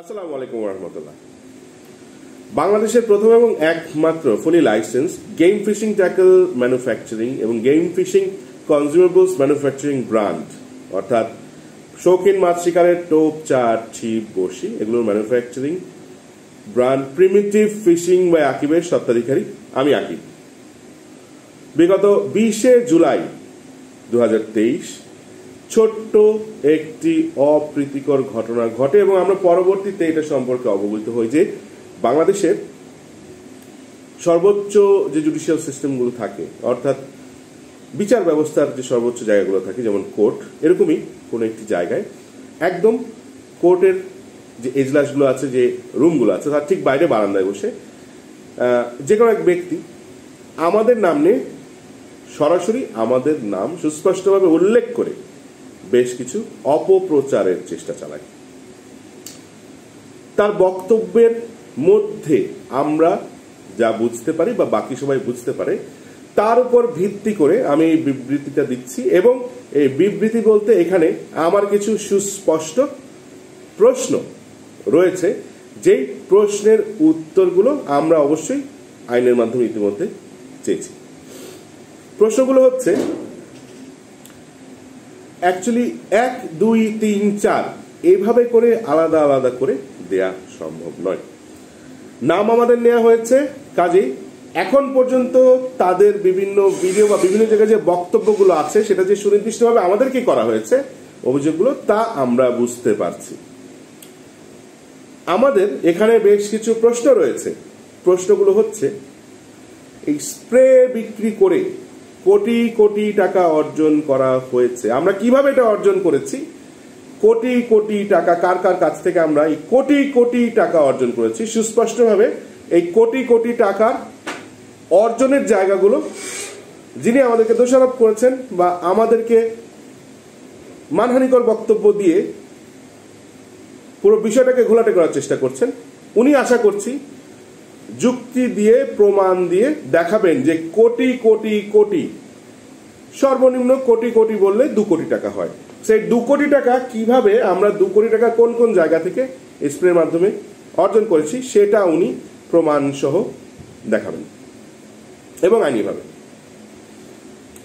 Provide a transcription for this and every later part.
আসসালামু আলাইকুম রহমতুল্লাহ। বাংলাদেশের প্রথম এবং একমাত্র fully license game fishing tackle manufacturing এবং game fishing consumables manufacturing brand, অর্থাৎ শৌখিন মাছ শিকারের টোপ, চার, ছিপ, বড়শি এগুলোর manufacturing brand primitive fishing by আকিবের স্বত্বাধিকারী আমি আকিব। বিগত 20 জুলাই 2023 ছোট্ট একটি অপ্রীতিকর ঘটনা ঘটে এবং আমরা পরবর্তীতে এটা সম্পর্কে অবগত হই যে বাংলাদেশের সর্বোচ্চ যে জুডিশিয়াল সিস্টেমগুলো থাকে, অর্থাৎ বিচার ব্যবস্থার যে সর্বোচ্চ জায়গাগুলো থাকে, যেমন কোর্ট, এরকমই কোনো একটি জায়গায় একদম কোর্টের যে এজলাসগুলো আছে, যে রুমগুলো আছে, তার ঠিক বাইরে বারান্দায় বসে যে কোনো এক ব্যক্তি আমাদের নাম নিয়ে সরাসরি আমাদের নাম সুস্পষ্টভাবে উল্লেখ করে বেশ কিছু অপপ্রচারের চেষ্টা চালায়। তার বক্তব্যের মধ্যে আমরা যা বুঝতে পারি বা বাকি সবাই বুঝতে পারে, তার উপর ভিত্তি করে আমি এই বিবৃতিটা দিচ্ছি এবং এই বিবৃতি বলতে এখানে আমার কিছু সুস্পষ্ট প্রশ্ন রয়েছে, যেই প্রশ্নের উত্তরগুলো আমরা অবশ্যই আইনের মাধ্যমে ইতিমধ্যে চেয়েছি। প্রশ্নগুলো হচ্ছে অ্যাকচুয়ালি 1, 2, 3, 4 এইভাবে করে আলাদা আলাদা করে দেয়া সম্ভব নয়। নাম আমাদের নেওয়া হয়েছে, কাজেই এখন পর্যন্ত তাদের বিভিন্ন ভিডিও বা বিভিন্ন জায়গায় যে বক্তব্যগুলো আছে সেটা যে সুনির্দিষ্টভাবে আমাদেরকে করা হয়েছে অভিযোগগুলো, তা আমরা বুঝতে পারছি। আমাদের এখানে বেশ কিছু প্রশ্ন রয়েছে। প্রশ্নগুলো হচ্ছে, এই স্প্রে বিক্রি করে কোটি কোটি টাকা অর্জন করা হয়েছে, আমরা কিভাবে এটা অর্জন করেছি? কোটি কোটি টাকা কার কার কাছ থেকে আমরা এই কোটি কোটি টাকা অর্জন করেছি? সুস্পষ্টভাবে এই কোটি কোটি টাকার অর্জনের জায়গাগুলো যিনি আমাদেরকে দোষারোপ করেছেন বা আমাদেরকে মানহানিকর বক্তব্য দিয়ে পুরো বিষয়টাকে ঘোলাটে করার চেষ্টা করছেন, উনি আশা করছি যুক্তি দিয়ে প্রমাণ দিয়ে দেখাবেন যে কোটি কোটি কোটি, সর্বনিম্ন কোটি কোটি বললে 2 কোটি টাকা হয়। সেই 2 কোটি টাকা কিভাবে আমরা 2 কোটি টাকা কোন কোন জায়গা থেকে স্প্রের মাধ্যমে অর্জন করেছি সেটা উনি প্রমাণ সহ দেখাবেন এবং আইনিভাবে।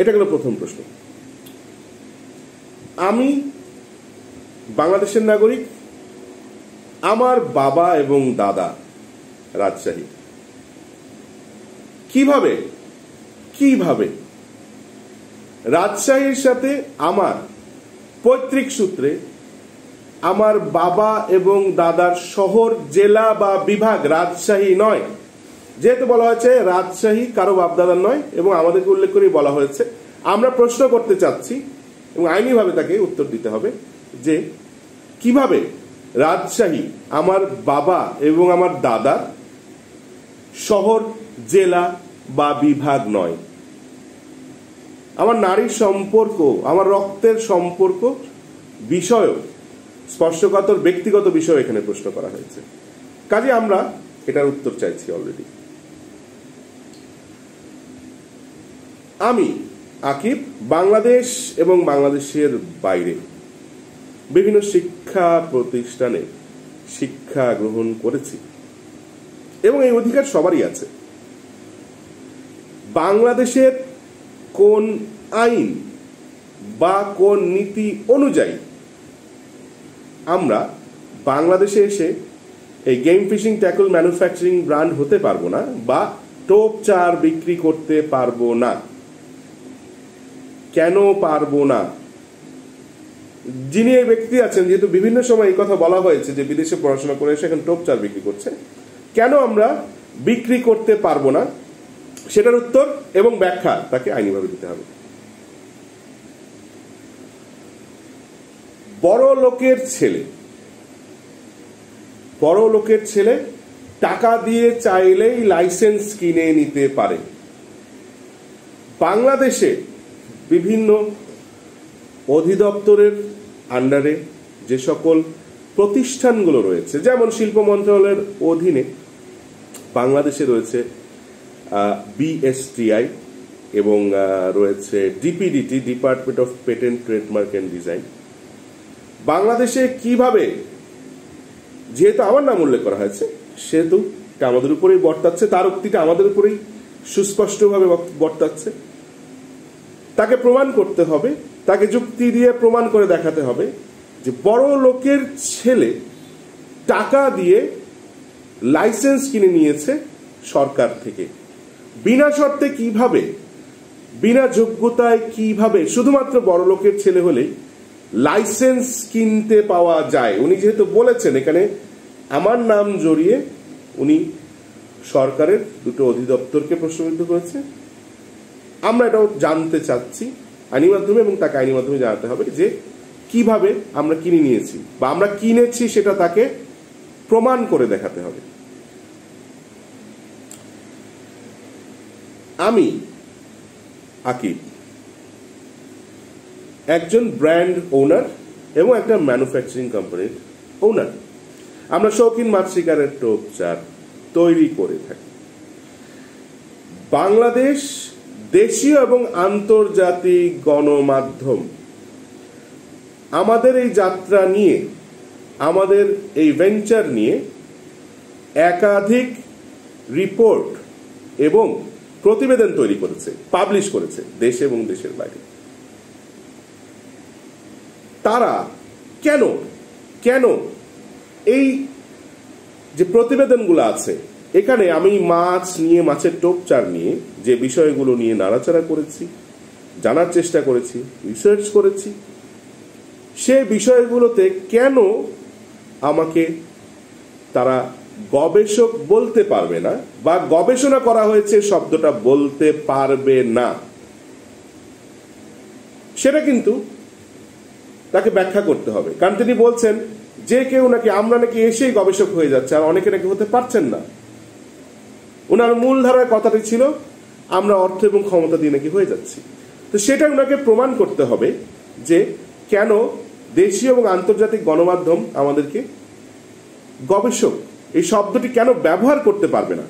এটা গেল প্রথম প্রশ্ন। আমি বাংলাদেশের নাগরিক, আমার বাবা এবং দাদা রাজশাহী। কিভাবে কিভাবে রাজশাহীর সাথে আমার পৈতৃক সূত্রে আমার বাবা এবং দাদার শহর, জেলা বা বিভাগ রাজশাহী নয়। যেহেতু বলা হয়েছে রাজশাহী কারো বাপদাদার নয় এবং আমাদেরকে উল্লেখ করে বলা হয়েছে, আমরা প্রশ্ন করতে চাচ্ছি এবং আইনিভাবে তাকে উত্তর দিতে হবে যে কিভাবে রাজশাহী আমার বাবা এবং আমার দাদার শহর, জেলা বা বিভাগ নয়। আমার নারীর সম্পর্ক, আমার রক্তের সম্পর্ক বিষয়, স্পর্শকাতর ব্যক্তিগত বিষয় এখানে প্রশ্ন করা হয়েছে। কাজে আমরা এটার উত্তর চাইছি অলরেডি। আমি আকিব বাংলাদেশ এবং বাংলাদেশের বাইরে বিভিন্ন শিক্ষা প্রতিষ্ঠানে শিক্ষা গ্রহণ করেছি এবং এই অধিকার সবারই আছে। বাংলাদেশের কোন আইন বা কোন নীতি অনুযায়ী আমরা বাংলাদেশে এসে এই game fishing tackle manufacturing brand হতে পারবো না বা টোপ, চার বিক্রি করতে পারবো না? কেন পারবো না? যিনি এই ব্যক্তি আছেন, যেহেতু বিভিন্ন সময় এই কথা বলা হয়েছে যে বিদেশে পড়াশোনা করে এসে এখন টোপ, চার বিক্রি করছে, কেন আমরা বিক্রি করতে পারবো না সেটার উত্তর এবং ব্যাখ্যা তাকে আইনিভাবে দিতে হবে। বড় লোকের ছেলে টাকা দিয়ে চাইলেই লাইসেন্স কিনে নিতে পারে। বাংলাদেশে বিভিন্ন অধিদপ্তরের আন্ডারে যে সকল প্রতিষ্ঠানগুলো রয়েছে, যেমন শিল্প মন্ত্রণালয়ের অধীনে বাংলাদেশে রয়েছে বিএসটিআই এবং রয়েছে DPDT, department of patent, trademark and design. বাংলাদেশে কিভাবে যেহেতু আমার নাম উল্লেখ করা হয়েছে সেহেতু আমাদের উপরেই বর্তাচ্ছে, তার উক্তিটা আমাদের উপরেই সুস্পষ্টভাবে বর্তাচ্ছে। তাকে প্রমাণ করতে হবে, তাকে যুক্তি দিয়ে প্রমাণ করে দেখাতে হবে যে বড় লোকের ছেলে টাকা দিয়ে লাইসেন্স কিনে নিয়েছে সরকার থেকে, বিনা শর্তে কিভাবে, বিনা যোগ্যতায় কিভাবে শুধুমাত্র বড় লোকের ছেলে হলেই লাইসেন্স কিনতে পাওয়া যায়। উনি যেহেতু বলেছেন এখানে আমার নাম জড়িয়ে উনি সরকারের দুটো অধিদপ্তরকে প্রশ্নবিদ্ধ করেছে, আমরা এটাও জানতে চাচ্ছি আইনি মাধ্যমে, এবং তাকে আইনি মাধ্যমে জানাতে হবে যে কিভাবে আমরা কিনে নিয়েছি বা আমরা কিনেছি সেটা তাকে প্রমাণ করে দেখাতে হবে। আমি আকিব একজন ব্র্যান্ড ওনার এবং একটা ম্যানুফ্যাকচারিং কোম্পানির ওনার। আমরা শৌখিন মাছ শিকারের টোপ চার তৈরি করে থাকি। বাংলাদেশ, দেশীয় এবং আন্তর্জাতিক গণমাধ্যম আমাদের এই যাত্রা নিয়ে, আমাদের এই ভেঞ্চার নিয়ে একাধিক রিপোর্ট এবং প্রতিবেদন তৈরি করেছে, পাবলিশ করেছে দেশে এবং দেশের বাইরে। তারা কেন কেন এই যে প্রতিবেদনগুলো আছে, এখানে আমি মাছ নিয়ে, মাছের টোপচার নিয়ে যে বিষয়গুলো নিয়ে নাড়াচাড়া করেছি, জানার চেষ্টা করেছি, রিসার্চ করেছি, সে বিষয়গুলোতে কেন আমাকে তারা গবেষক বলতে পারবে না বা গবেষণা করা হয়েছে শব্দটা বলতে পারবে না, সেটা কিন্তু তাকে ব্যাখ্যা করতে হবে। কারণ তিনি বলছেন যে কেউ নাকি, আমরা নাকি এসেই গবেষক হয়ে যাচ্ছে, আর অনেকে নাকি হতে পারছেন না। ওনার মূল ধারার কথাটি ছিল আমরা অর্থ এবং ক্ষমতা দিয়ে নাকি হয়ে যাচ্ছি। তো সেটা ওনাকে প্রমাণ করতে হবে যে কেন দেশীয় এবং আন্তর্জাতিক গণমাধ্যম আমাদেরকে গবেষক এই শব্দটি কেন ব্যবহার করতে পারবে না,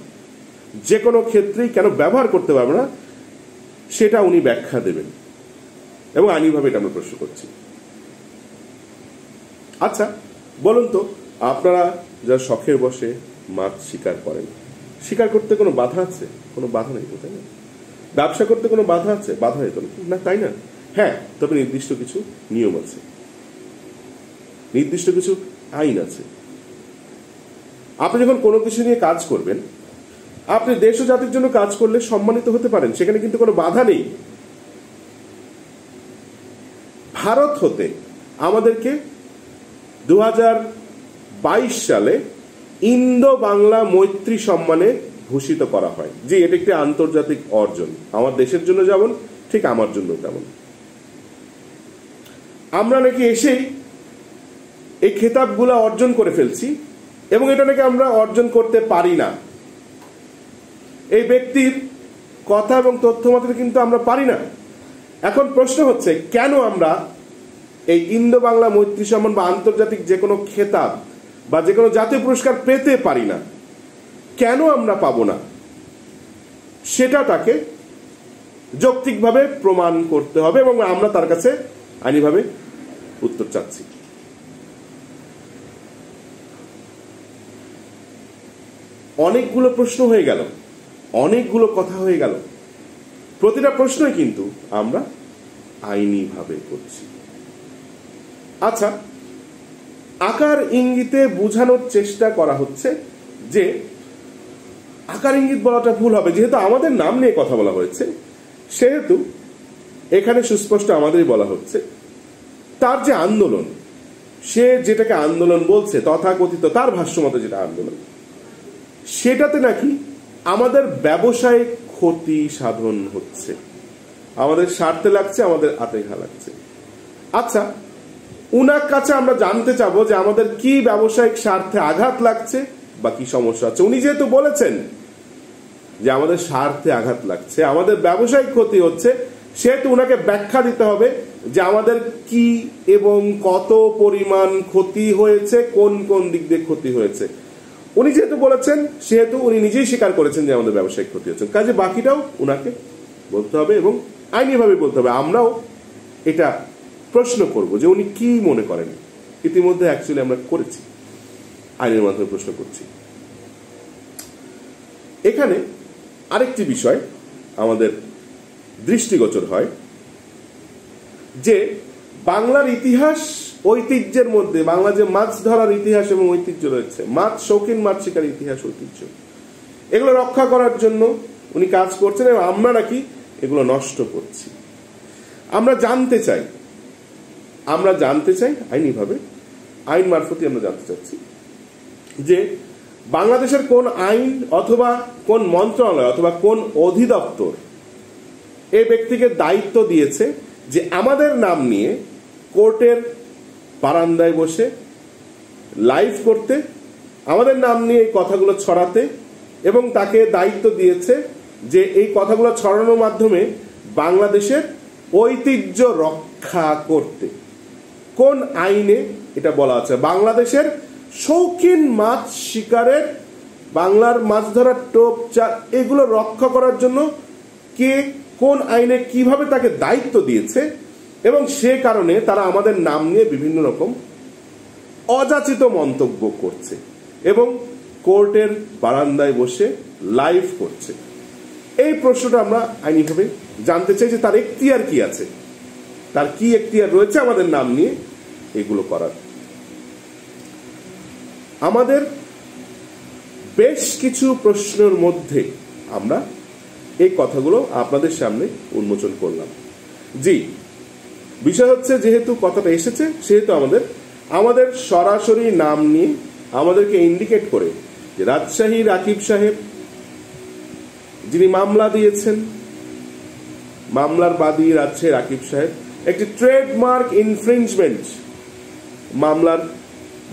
যে কোনো ক্ষেত্রেই কেন ব্যবহার করতে পারবে না, সেটা উনি ব্যাখ্যা দেবেন এবং আইনিভাবে এটা আমরা প্রশ্ন করছি। আচ্ছা বলুন তো, আপনারা যারা শখের বসে মাছ শিকার করেন, শিকার করতে কোনো বাধা আছে? কোনো বাধা নেই তো, তাই না? ব্যবসা করতে কোনো বাধা আছে? বাধা নেই তো না, তাই না? হ্যাঁ, তবে নির্দিষ্ট কিছু নিয়ম আছে, নির্দিষ্ট কিছু আইন আছে। আপনি যখন কোনো কিছু নিয়ে কাজ করবেন, আপনি দেশ ও জাতির জন্য কাজ করলে সম্মানিত হতে পারেন, সেখানে কিন্তু কোনো বাধা নেই। ভারত হতে আমাদেরকে 2022 সালে ইন্দো বাংলা মৈত্রী সম্মানে ভূষিত করা হয়। যে এটা একটি আন্তর্জাতিক অর্জন, আমার দেশের জন্য যেমন ঠিক আমার জন্য তেমন। আমরা নাকি এসেই এই খেতাবগুলো অর্জন করে ফেলছি এবং এটা নাকি আমরা অর্জন করতে পারি না। এই ব্যক্তির কথা এবং তথ্য মতে কিন্তু আমরা পারি না। এখন প্রশ্ন হচ্ছে, কেন আমরা এই ইন্দো বাংলা মৈত্রী সম্মান বা আন্তর্জাতিক যে কোনো খেতাব বা যে কোনো জাতীয় পুরস্কার পেতে পারি না? কেন আমরা পাবো না? সেটা তাকে যৌক্তিকভাবে প্রমাণ করতে হবে এবং আমরা তার কাছে আইনিভাবে উত্তর চাচ্ছি। অনেকগুলো প্রশ্ন হয়ে গেল, অনেকগুলো কথা হয়ে গেল, প্রতিটা প্রশ্নই কিন্তু আমরা আইনিভাবে করছি। আচ্ছা, আকার ইঙ্গিতে বোঝানোর চেষ্টা করা হচ্ছে যে, আকার ইঙ্গিত বলাটা ভুল হবে, যেহেতু আমাদের নাম নিয়ে কথা বলা হয়েছে সেহেতু এখানে সুস্পষ্ট আমাদেরই বলা হচ্ছে। তার যে আন্দোলন, সে যেটাকে আন্দোলন বলছে, তথাকথিত তার ভাষ্যমতে যেটা আন্দোলন, সেটাতে নাকি আমাদের ব্যবসায়িক ক্ষতি সাধন হচ্ছে, আমাদের স্বার্থে লাগছে, আমাদের হাতে ঘা লাগছে। আচ্ছা, উনার কাছে আমরা জানতে চাবো যে আমাদের কি ব্যবসায়িক স্বার্থে আঘাত লাগছে বা কি সমস্যা আছে। উনি যেহেতু বলেছেন যে আমাদের স্বার্থে আঘাত লাগছে, আমাদের ব্যবসায়িক ক্ষতি হচ্ছে, সেহেতু উনাকে ব্যাখ্যা দিতে হবে যে আমাদের কি এবং কত পরিমাণ ক্ষতি হয়েছে, কোন কোন দিক দিয়ে ক্ষতি হয়েছে। উনি যেহেতু বলেছেন সেহেতু উনি নিজেই স্বীকার করেছেন যে আমাদের ব্যবসায়িক ক্ষতি হচ্ছে, কাজে বাকিটাও উনাকে বলতে হবে এবং আইনিভাবে বলতে হবে। আমরাও এটা প্রশ্ন করব যে উনি কি মনে করেন। ইতিমধ্যে অ্যাকচুয়ালি আমরা করেছি। আইনের মাধ্যমে প্রশ্ন করছি। এখানে আরেকটি বিষয় আমাদের দৃষ্টিগোচর হয় যে বাংলার ইতিহাস ঐতিহ্যের মধ্যে, বাংলা যে মাছ ধরার ইতিহাস এবং ঐতিহ্য রয়েছে, শৌখিন মাছ শিকার ইতিহাস ঐতিহ্য, এগুলো রক্ষা করার জন্য উনি কাজ করছেন এবং আমরা নাকি এগুলো নষ্ট করছি। আমরা জানতে চাই আইনিভাবে, আইন মারফতই আমরা জানতে চাচ্ছি যে বাংলাদেশের কোন আইন অথবা কোন মন্ত্রণালয় অথবা কোন অধিদপ্তর এই ব্যক্তিকে দায়িত্ব দিয়েছে যে আমাদের নাম নিয়ে কোর্টের বারান্দায় বসে লাইভ করতে, আমাদের নাম নিয়ে এই কথাগুলো ছড়াতে, এবং তাকে দায়িত্ব দিয়েছে যে এই কথাগুলো ছড়ানোর মাধ্যমে বাংলাদেশের ঐতিহ্য রক্ষা করতে। কোন আইনে এটা বলা আছে? বাংলাদেশের শৌখিন মাছ শিকারের, বাংলার মাছ ধরার টোপ চার, এগুলো রক্ষা করার জন্য কে কোন আইনে কিভাবে তাকে দায়িত্ব দিয়েছে, এবং সে কারণে তারা আমাদের নাম নিয়ে বিভিন্ন রকম অযাচিত মন্তব্য করছে এবং কোর্টের বারান্দায় বসে লাইভ করছে। এই প্রশ্নটা আমরা আইনিভাবে জানতে চাই যে তার এখতিয়ার কি আছে, তার কি এখতিয়ার রয়েছে আমাদের নাম নিয়ে এগুলো করার। আমাদের বেশ কিছু প্রশ্নের মধ্যে আমরা এই কথাগুলো আপনাদের সামনে উন্মোচন করলাম। জি, বিষয় হচ্ছে যেহেতু কথাটা এসেছে সেহেতু আমাদের সরাসরি নাম নিয়ে আমাদেরকে ইন্ডিকেট করে যে রাজশাহীর আকিব সাহেব যিনি মামলা দিয়েছেন, মামলার বাদী রাজশাহীর আকিব সাহেব একটি ট্রেডমার্ক ইনফ্রিঞ্জমেন্ট মামলার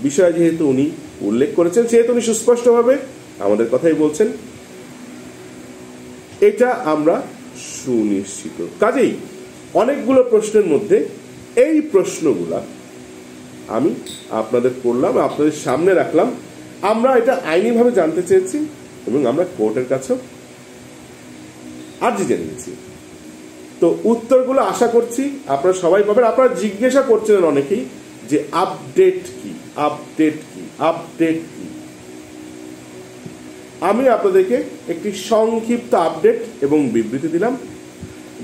বিষয় যেহেতু উনি উল্লেখ করেছেন, সেহেতু উনি সুস্পষ্টভাবে আমাদের কথাই বলছেন, এটা আমরা সুনিশ্চিত। কাজেই অনেকগুলো প্রশ্নের মধ্যে এই প্রশ্নগুলা আমি আপনাদের করলাম, আপনাদের সামনে রাখলাম। আমরা এটা আইনিভাবে জানতে চেয়েছি এবং আমরা কোর্টের কাছেও আর্জি জানিয়েছি। তো উত্তরগুলো আশা করছি আপনারা সবাই পাবেন। আপনারা জিজ্ঞাসা করছিলেন অনেকেই যে আপডেট কি। আমি আপনাদেরকে একটি সংক্ষিপ্ত আপডেট এবং বিবৃতি দিলাম,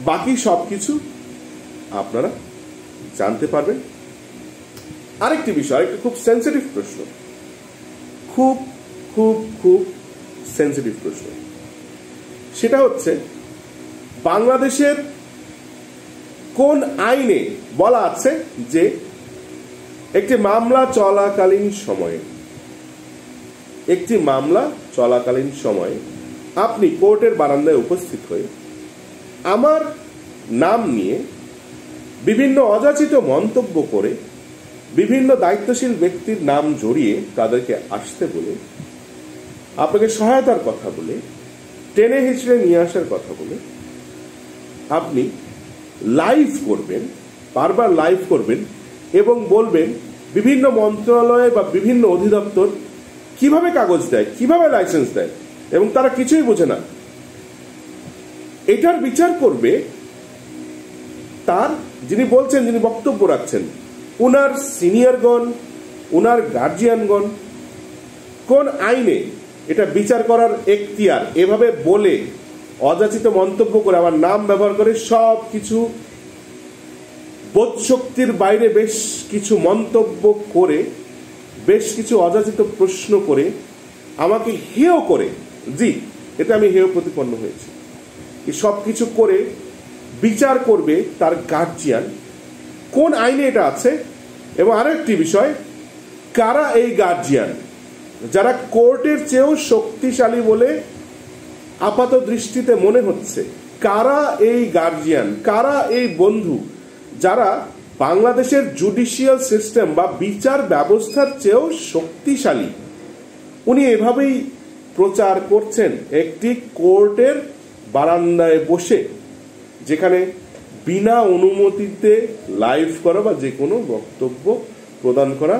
বাকি সবকিছু আপনারা জানতে পারবেন। আরেকটি বিষয়, আরেকটি খুব সেন্সিটিভ প্রশ্ন, খুব খুব খুব সেন্সিটিভ প্রশ্ন, সেটা হচ্ছে বাংলাদেশের কোন আইনে বলা আছে যে একটি মামলা চলাকালীন সময়ে আপনি কোর্টের বারান্দায় উপস্থিত হয়ে আমার নাম নিয়ে বিভিন্ন অযাচিত মন্তব্য করে বিভিন্ন দায়িত্বশীল ব্যক্তির নাম জড়িয়ে তাদেরকে আসতে বলে, আপনাকে সহায়তার কথা বলে, টেনে হিচড়ে নিয়ে আসার কথা বলে আপনি লাইভ করবেন, বারবার লাইভ করবেন এবং বলবেন বিভিন্ন মন্ত্রণালয় বা বিভিন্ন অধিদপ্তর কিভাবে কাগজ দেয়, কিভাবে লাইসেন্স দেয় এবং তারা কিছুই বোঝে না। এটার বিচার করবে তার যিনি বলছেন, যিনি বক্তব্য রাখছেন, উনার সিনিয়রগণ, উনার গার্জিয়ানগণ। কোন আইনে এটা বিচার করার এখতিয়ার? এভাবে বলে অযাচিত মন্তব্য করে, আমার নাম ব্যবহার করে সব কিছু বোধশক্তির বাইরে বেশ কিছু মন্তব্য করে, বেশ কিছু অযাচিত প্রশ্ন করে, আমাকে হেয় করে, জি এটা আমি হেয় প্রতিপন্ন হয়েছি, সব কিছু করে বিচার করবে তার গার্জিয়ান। কোন আইনে এটা আছে? এবং আরো একটি বিষয়, কারা এই গার্জিয়ান যারা কোর্টের চেয়েও শক্তিশালী বলে আপাত দৃষ্টিতে মনে হচ্ছে? কারা এই গার্জিয়ান, কারা এই বন্ধু যারা বাংলাদেশের জুডিশিয়াল সিস্টেম বা বিচার ব্যবস্থার চেয়েও শক্তিশালী? উনি এভাবেই প্রচার করছেন একটি কোর্টের বারান্দায় বসে, যেখানে বিনা অনুমতিতে লাইভ করা বা যে কোনো বক্তব্য প্রদান করা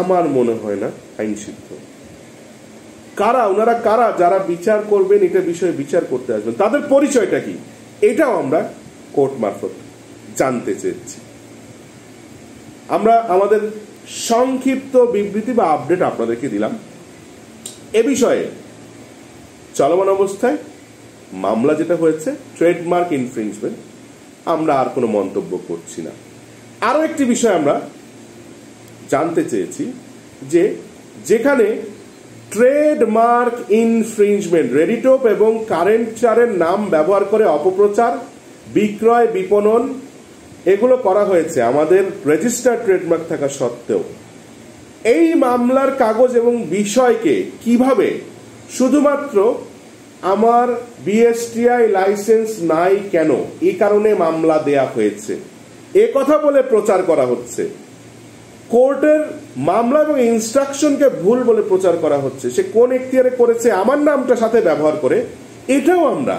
আমার মনে হয় না আইন সিদ্ধ। কারা ওনারা, কারা যারা বিচার করবেন, এটা বিষয়ে বিচার করতে আসবেন, তাদের পরিচয়টা কি, এটাও আমরা কোর্ট মারফত জানতে চেয়েছি। আমরা আমাদের সংক্ষিপ্ত বিবৃতি বা আপডেট আপনাদেরকে দিলাম। এ বিষয়ে চলমান অবস্থায় মামলা যেটা হয়েছে ট্রেডমার্ক ইনফ্রিঞ্জমেন্ট, আমরা আর কোনো মন্তব্য করছি না। আরো একটি বিষয় আমরা জানতে চেয়েছি যে যেখানে ট্রেডমার্ক ইনফ্রিঞ্জমেন্ট রেডিটোপ এবং কারেন্টারের নাম ব্যবহার করে অপপ্রচার, বিক্রয়, বিপণন এগুলো করা হয়েছে আমাদের রেজিস্টার্ড ট্রেডমার্ক থাকা সত্ত্বেও, এই মামলার কাগজ এবং বিষয়কে কিভাবে শুধুমাত্র আমার বিএসটিআই লাইসেন্স নাই কেন এই কারণে মামলা দেয়া হয়েছে এ কথা বলে প্রচার করা হচ্ছে, কোর্টের মামলা এবং ইনস্ট্রাকশনকে ভুল বলে প্রচার করা হচ্ছে, সে কোন এখতিয়ারে করেছে আমার নামটা সাথে ব্যবহার করে, এটাও আমরা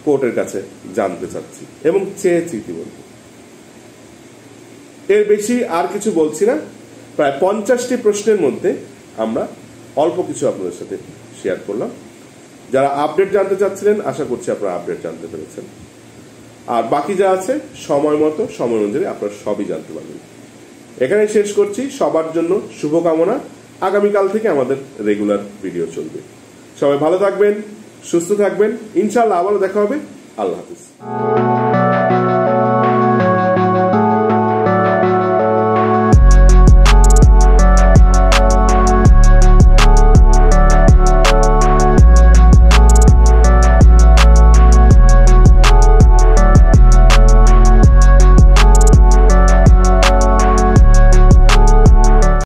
কোর্টের কাছে জানতে চাচ্ছি এবং চেয়েছি ইতিমধ্যে। এর বেশি আর কিছু বলছি না। প্রায় 50টি প্রশ্নের মধ্যে আমরা অল্প কিছু আপনাদের সাথে শেয়ার করলাম। যারা আপডেট জানতে চাচ্ছিলেন আশা করছি আপনারা আপডেট জানতে পেরেছেন, আর বাকি যা আছে সময় মতো সময় অনুযায়ী আপনারা সবই জানতে পারবেন। এখানে শেষ করছি। সবার জন্য শুভকামনা। আগামীকাল থেকে আমাদের রেগুলার ভিডিও চলবে। সবাই ভালো থাকবেন, সুস্থ থাকবেন, ইনশাআল্লাহ আবারও দেখা হবে। আল্লাহ হাফিজ।